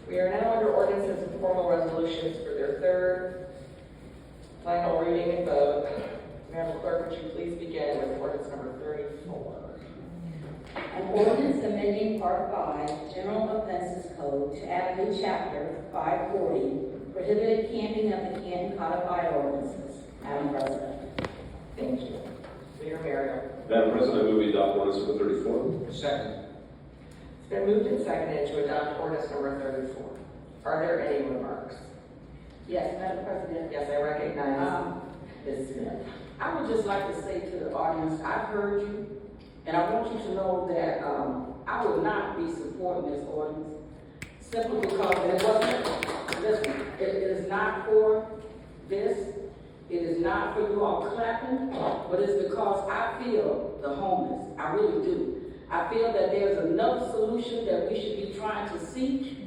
We are now under ordinances and formal resolutions for their third, final reading and vote. Madam Clerk, would you please begin with ordinance number 34? An ordinance amending Part 5, General Offenses Code to add a new chapter, 540, prohibited camping of the Canton Codified Ordinances. Madam President. Thank you. Mayor Merrill. Madam President, I move we adopt ordinance number 34. Second. It's been moved and seconded to adopt ordinance number 34. Are there any remarks? Yes, Madam President. Yes, I recognize Ms. Smith. I would just like to say to the audience, I've heard you, and I want you to know that I will not be supporting this ordinance simply because it wasn't, listen, it is not for this, it is not for you all clapping, but it's because I feel the homeless, I really do. I feel that there's another solution that we should be trying to seek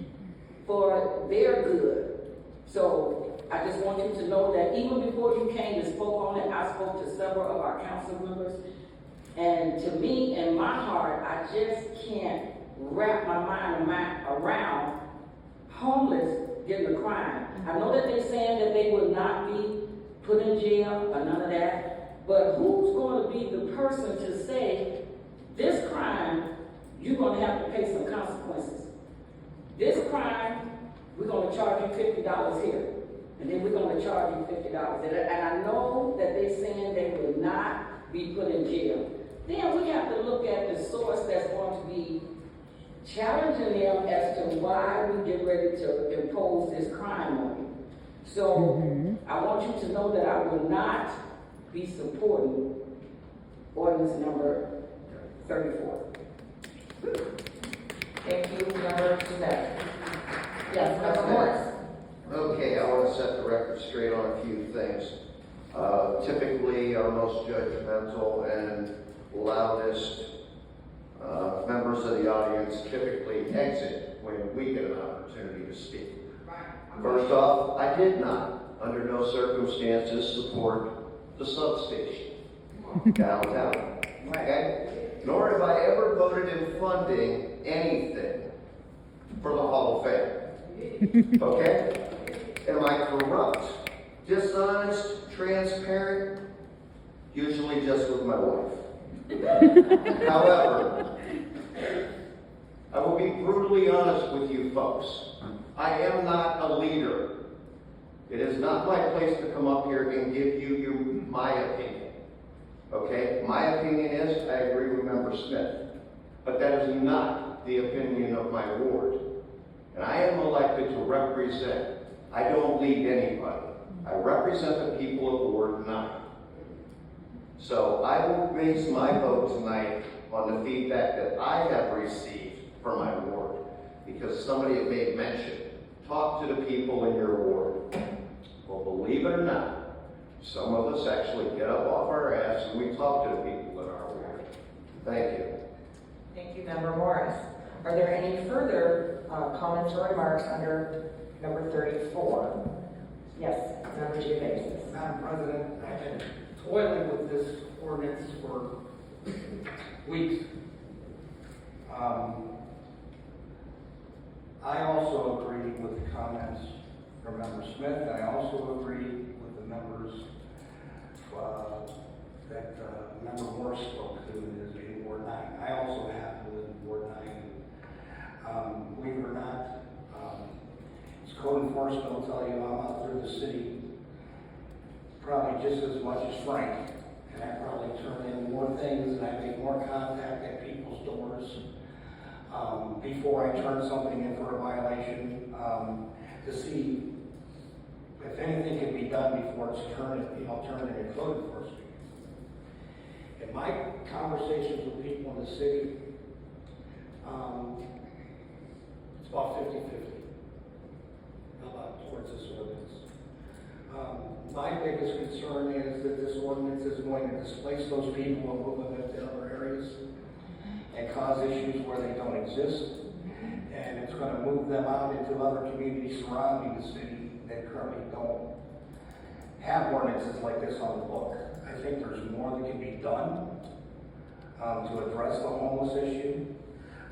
for their good. So I just want you to know that even before you came and spoke on it, I spoke to several of our council members. And to me, in my heart, I just can't wrap my mind around homeless getting a crime. I know that they're saying that they will not be put in jail or none of that, but who's going to be the person to say, this crime, you're going to have to pay some consequences. This crime, we're going to charge you $50 here, and then we're going to charge you $50. And I know that they're saying they will not be put in jail. Then we have to look at the source that's going to be challenging them as to why we get ready to impose this crime on you. So I want you to know that I will not be supporting ordinance number 34. Thank you, Member Smith. Yes, Member Morris. Okay, I want to set the record straight on a few things. Typically, our most judgmental and loudest members of the audience typically exit when we get an opportunity to speak. First off, I did not, under no circumstances, support the substation downtown. Okay? Nor have I ever voted in funding anything for the Hall of Fame. Okay? Am I corrupt, dishonest, transparent? Usually just with my wife. However, I will be brutally honest with you folks. I am not a leader. It is not my place to come up here and give you my opinion. Okay? My opinion is, I agree with Member Smith. But that is not the opinion of my ward. And I am elected to represent. I don't lead anybody. I represent the people of Ward 9. So I will base my vote tonight on the feedback that I have received from my ward. Because somebody had made mention, talk to the people in your ward. Well, believe it or not, some of us actually get up off our ass and we talk to the people in our ward. Thank you. Thank you, Member Morris. Are there any further comments or remarks under number 34? Yes, Member Giavasis. Madam President, I've been toiling with this ordinance for weeks. I also agree with the comments from Member Smith, and I also agree with the members that Member Morris spoke to in Ward 9. I also happen to live in Ward 9. Believe it or not, as code enforcement will tell you, I'm out through the city probably just as much as Frank, and I probably turn in more things and I make more contact at people's doors before I turn something in for a violation to see if anything can be done before it's turned into code enforcement. In my conversations with people in the city, it's about 50-50 towards this ordinance. My biggest concern is that this ordinance is going to displace those people and move them into other areas and cause issues where they don't exist. And it's going to move them out into other communities surrounding the city that currently don't have ordinances like this on the book. I think there's more that can be done to address the homeless issue.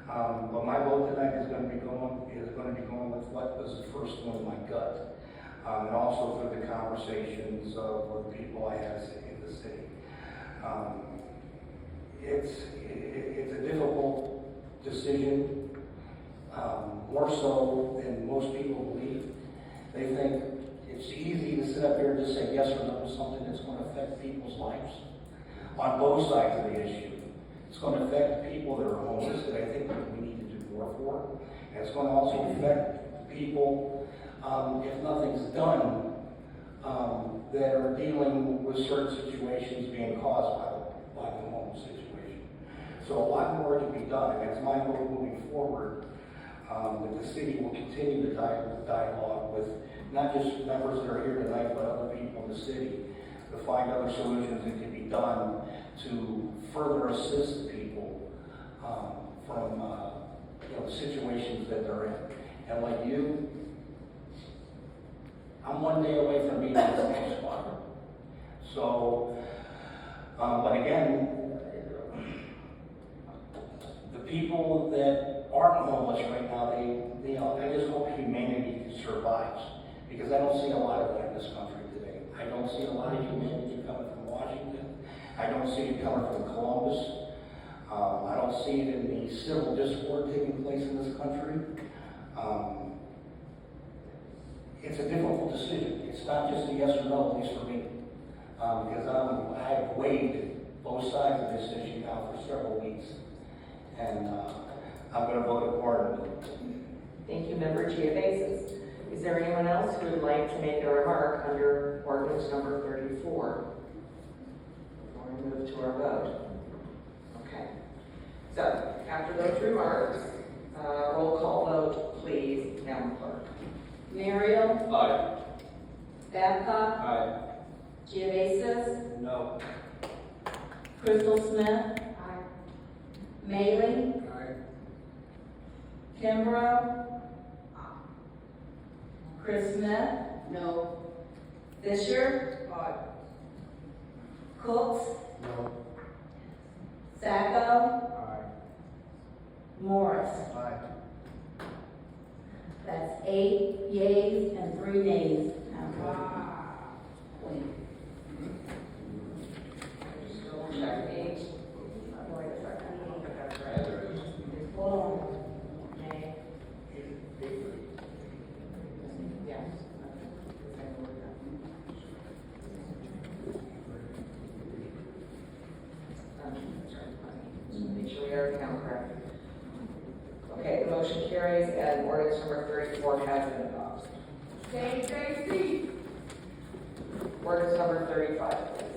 But my vote tonight is going to to be going with what was the first one in my gut. And also through the conversations with the people I have in the city. It's a difficult decision, more so than most people believe. They think it's easy to sit up here and just say yes or no to something that's going to affect people's lives on both sides of the issue. It's going to affect people that are homeless, that I think that we need to do more for. And it's going to also affect people, if nothing's done, that are dealing with certain situations being caused by the homeless situation. So a lot more can be done, and it's my hope moving forward that the city will continue the dialogue with not just members that are here tonight, but other people in the city to find other solutions that can be done to further assist people from the situations that they're in. And like you, I'm one day away from being in the same spot. So, but again, the people that aren't homeless right now, I just hope humanity survives, because I don't see a lot of that in this country today. I don't see a lot of humanity coming from Washington. I don't see it coming from Columbus. I don't see it in the civil discord taking place in this country. It's a difficult decision. It's not just a yes or no, at least for me. Because I have weighed both sides of this issue now for several weeks. And I'm going to vote accordingly. Thank you, Member Giavasis. Is there anyone else who would like to make a remark under ordinance number 34? Before we move to our vote. Okay. So, after those remarks, roll call vote, please, Madam Clerk. Muriel, Aye. Babcock, Aye. Giavasis, No. Crystal Smith, Maley, Kimbrough, Chris Smith, no. Fisher, Cooks, No. Sacco, Morris. Aye. That's 8 yeas and 3 nays. Wait. Check eight. Hold on. Nay. Yes. Make sure we have the count correct. Okay, the motion carries and ordinance number 34 has been adopted. Ordinance number 35, please.